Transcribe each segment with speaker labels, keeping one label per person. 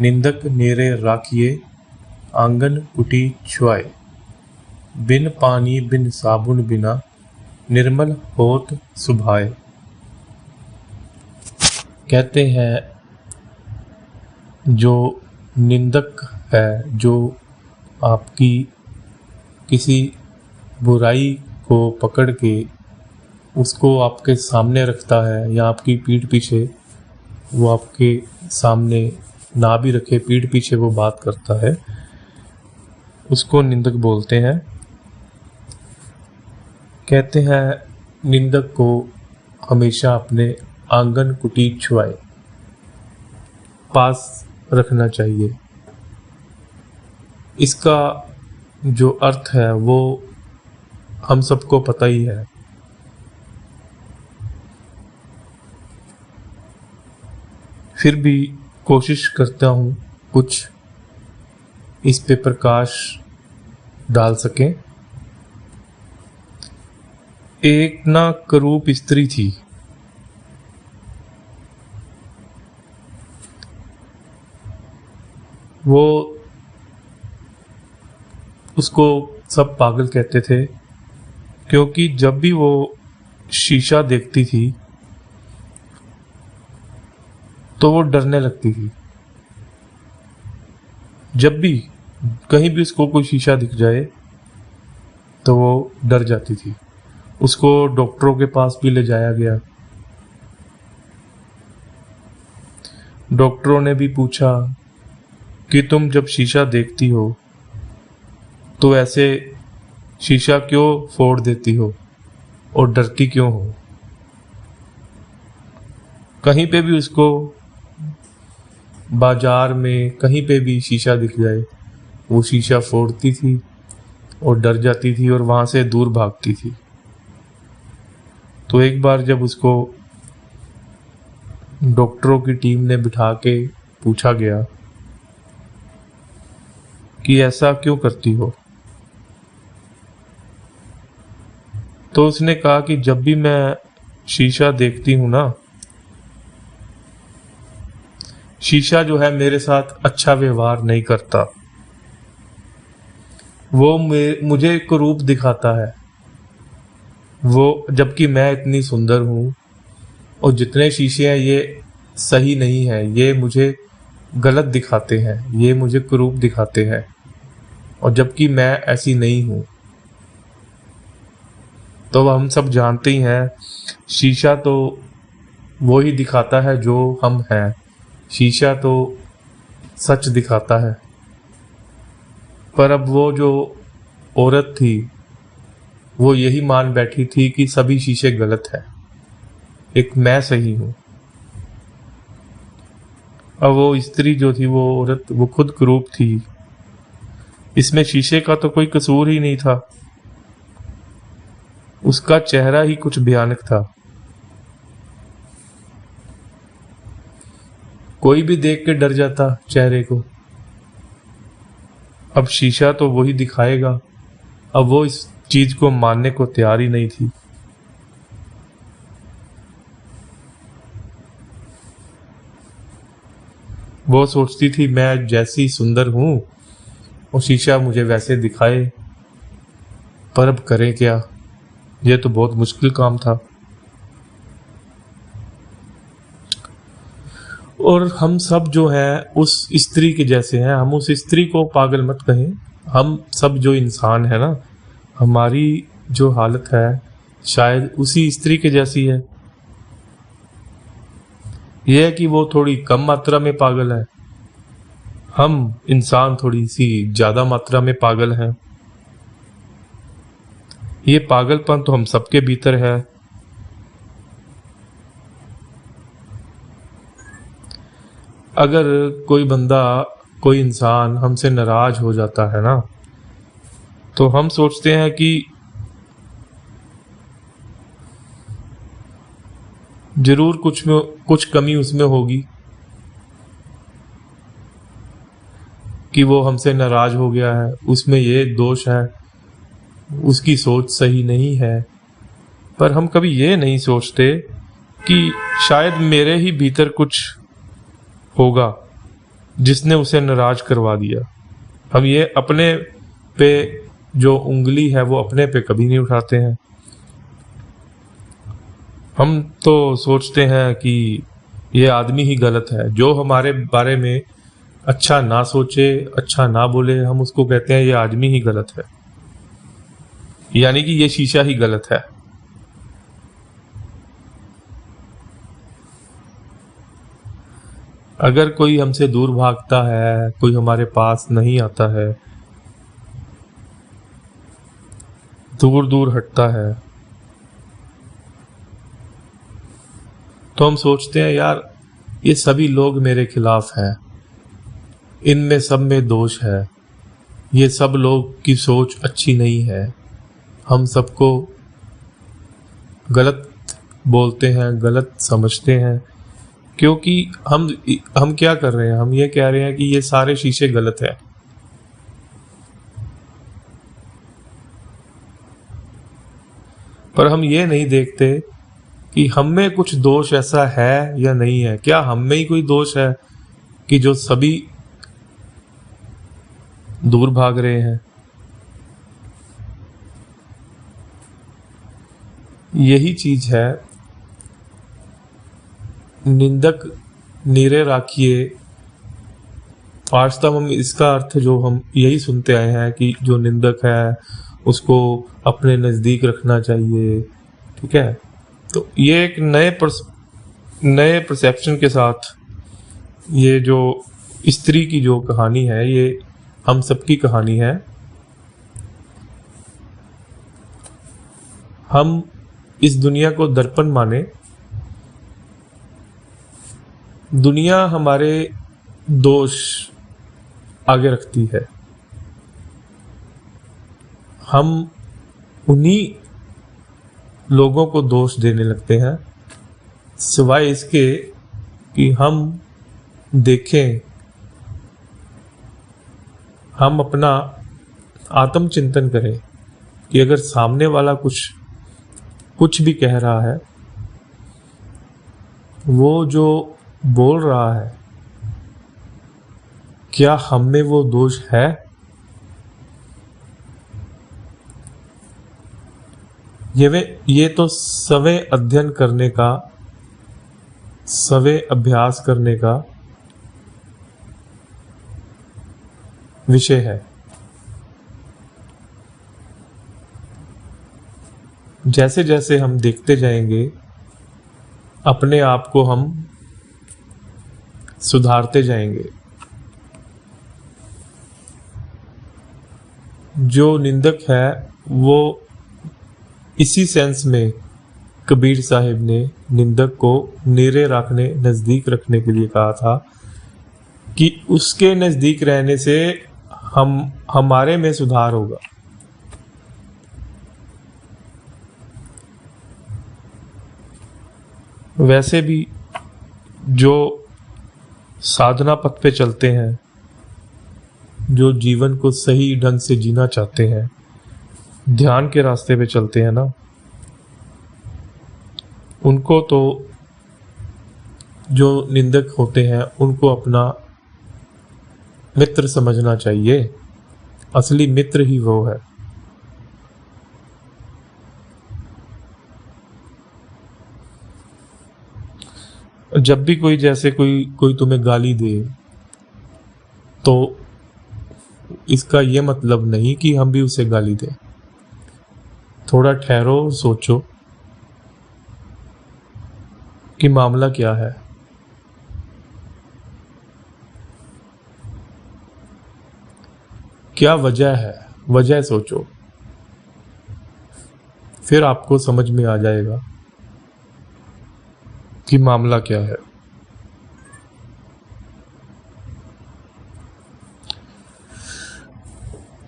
Speaker 1: निंदक नेरे राखिए आंगन कुटी छुआए। बिन पानी बिन साबुन बिना निर्मल होत सुभाए। कहते हैं जो निंदक है, जो आपकी किसी बुराई को पकड़ के उसको आपके सामने रखता है या आपकी पीठ पीछे, वो आपके सामने ना भी रखे, पीठ पीछे वो बात करता है, उसको निंदक बोलते हैं। कहते हैं निंदक को हमेशा अपने आंगन कुटी छुआए पास रखना चाहिए। इसका जो अर्थ है वो हम सबको पता ही है। फिर भी कोशिश करता हूँ कुछ इस पे प्रकाश डाल सकें। एक ना करूप स्त्री थी, वो उसको सब पागल कहते थे क्योंकि जब भी वो शीशा देखती थी तो वो डरने लगती थी। जब भी कहीं भी उसको कोई शीशा दिख जाए तो वो डर जाती थी। उसको डॉक्टरों के पास भी ले जाया गया। डॉक्टरों ने भी पूछा कि तुम जब शीशा देखती हो तो ऐसे शीशा क्यों फोड़ देती हो और डरती क्यों हो। कहीं पे भी उसको बाजार में कहीं पे भी शीशा दिख जाए वो शीशा फोड़ती थी और डर जाती थी और वहां से दूर भागती थी। तो एक बार जब उसको डॉक्टरों की टीम ने बिठा के पूछा गया कि ऐसा क्यों करती हो, तो उसने कहा कि जब भी मैं शीशा देखती हूं ना, शीशा जो है मेरे साथ अच्छा व्यवहार नहीं करता, वो मुझे कुरूप दिखाता है। वो जबकि मैं इतनी सुंदर हूं और जितने शीशे हैं ये सही नहीं है, ये मुझे गलत दिखाते हैं, ये मुझे कुरूप दिखाते हैं, और जबकि मैं ऐसी नहीं हूं। तो हम सब जानते ही हैं शीशा तो वो ही दिखाता है जो हम हैं। शीशा तो सच दिखाता है। पर अब वो जो औरत थी वो यही मान बैठी थी कि सभी शीशे गलत हैं, एक मैं सही हूं। अब वो स्त्री जो थी, वो औरत, वो खुद कुरूप थी। इसमें शीशे का तो कोई कसूर ही नहीं था, उसका चेहरा ही कुछ भयानक था। कोई भी देख के डर जाता चेहरे को। अब शीशा तो वही दिखाएगा। अब वो इस चीज को मानने को तैयार ही नहीं थी। वो सोचती थी मैं जैसी सुंदर हूं और शीशा मुझे वैसे दिखाए, पर अब करें क्या, यह तो बहुत मुश्किल काम था। और हम सब जो है उस स्त्री के जैसे हैं। हम उस स्त्री को पागल मत कहें, हम सब जो इंसान है ना, हमारी जो हालत है शायद उसी स्त्री के जैसी है। यह है कि वो थोड़ी कम मात्रा में पागल है, हम इंसान थोड़ी सी ज्यादा मात्रा में पागल हैं। ये पागलपन तो हम सबके भीतर है। अगर कोई बंदा, कोई इंसान हमसे नाराज हो जाता है ना, तो हम सोचते हैं कि जरूर कुछ कमी उसमें होगी कि वो हमसे नाराज हो गया है, उसमें ये दोष है, उसकी सोच सही नहीं है। पर हम कभी ये नहीं सोचते कि शायद मेरे ही भीतर कुछ होगा जिसने उसे नाराज करवा दिया। हम ये अपने पे जो उंगली है वो अपने पे कभी नहीं उठाते हैं। हम तो सोचते हैं कि ये आदमी ही गलत है, जो हमारे बारे में अच्छा ना सोचे, अच्छा ना बोले, हम उसको कहते हैं ये आदमी ही गलत है, यानी कि ये शीशा ही गलत है। अगर कोई हमसे दूर भागता है, कोई हमारे पास नहीं आता है, दूर दूर हटता है, तो हम सोचते हैं यार ये सभी लोग मेरे खिलाफ हैं, इनमें सब में दोष है, ये सब लोग की सोच अच्छी नहीं है, हम सबको गलत बोलते हैं, गलत समझते हैं। क्योंकि हम क्या कर रहे हैं, हम ये कह रहे हैं कि ये सारे शीशे गलत है। पर हम ये नहीं देखते कि हम में कुछ दोष ऐसा है या नहीं है। क्या हम में ही कोई दोष है कि जो सभी दूर भाग रहे हैं? यही चीज है, निंदक नीरे राखिए। वास्तव हम इसका अर्थ जो हम यही सुनते आए हैं कि जो निंदक है उसको अपने नज़दीक रखना चाहिए, ठीक है। तो ये एक नए परसेप्शन के साथ ये जो स्त्री की जो कहानी है, ये हम सबकी कहानी है। हम इस दुनिया को दर्पण माने। दुनिया हमारे दोष आगे रखती है, हम उन्हीं लोगों को दोष देने लगते हैं, सिवाय इसके कि हम देखें, हम अपना आत्मचिंतन करें कि अगर सामने वाला कुछ भी कह रहा है, वो जो बोल रहा है, क्या हम में वो दोष है? ये तो सवे अध्ययन करने का, सवे अभ्यास करने का विषय है। जैसे जैसे हम देखते जाएंगे, अपने आप को हम सुधारते जाएंगे। जो निंदक है वो इसी सेंस में कबीर साहिब ने निंदक को नीरे रखने, नजदीक रखने के लिए कहा था कि उसके नजदीक रहने से हमारे में सुधार होगा। वैसे भी जो साधना पथ पे चलते हैं, जो जीवन को सही ढंग से जीना चाहते हैं, ध्यान के रास्ते पे चलते हैं ना, उनको तो जो निंदक होते हैं उनको अपना मित्र समझना चाहिए। असली मित्र ही वो है। जब भी कोई जैसे कोई तुम्हें गाली दे, तो इसका ये मतलब नहीं कि हम भी उसे गाली दें। थोड़ा ठहरो, सोचो कि मामला क्या है। क्या वजह है, वजह सोचो, फिर आपको समझ में आ जाएगा कि मामला क्या है।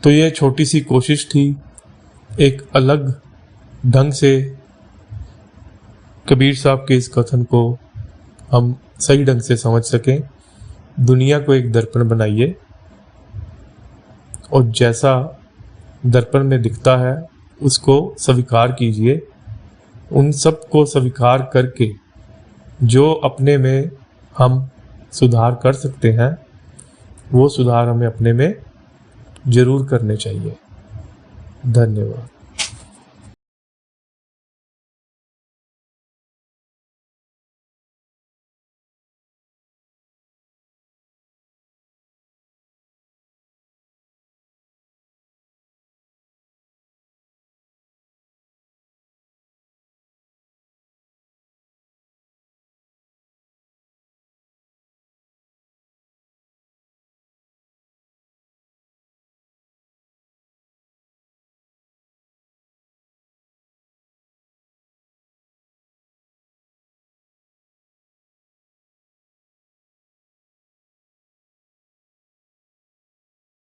Speaker 1: तो ये छोटी सी कोशिश थी, एक अलग ढंग से कबीर साहब के इस कथन को हम सही ढंग से समझ सकें। दुनिया को एक दर्पण बनाइए और जैसा दर्पण में दिखता है उसको स्वीकार कीजिए। उन सब को स्वीकार करके जो अपने में हम सुधार कर सकते हैं वो सुधार हमें अपने में ज़रूर करने चाहिए। धन्यवाद।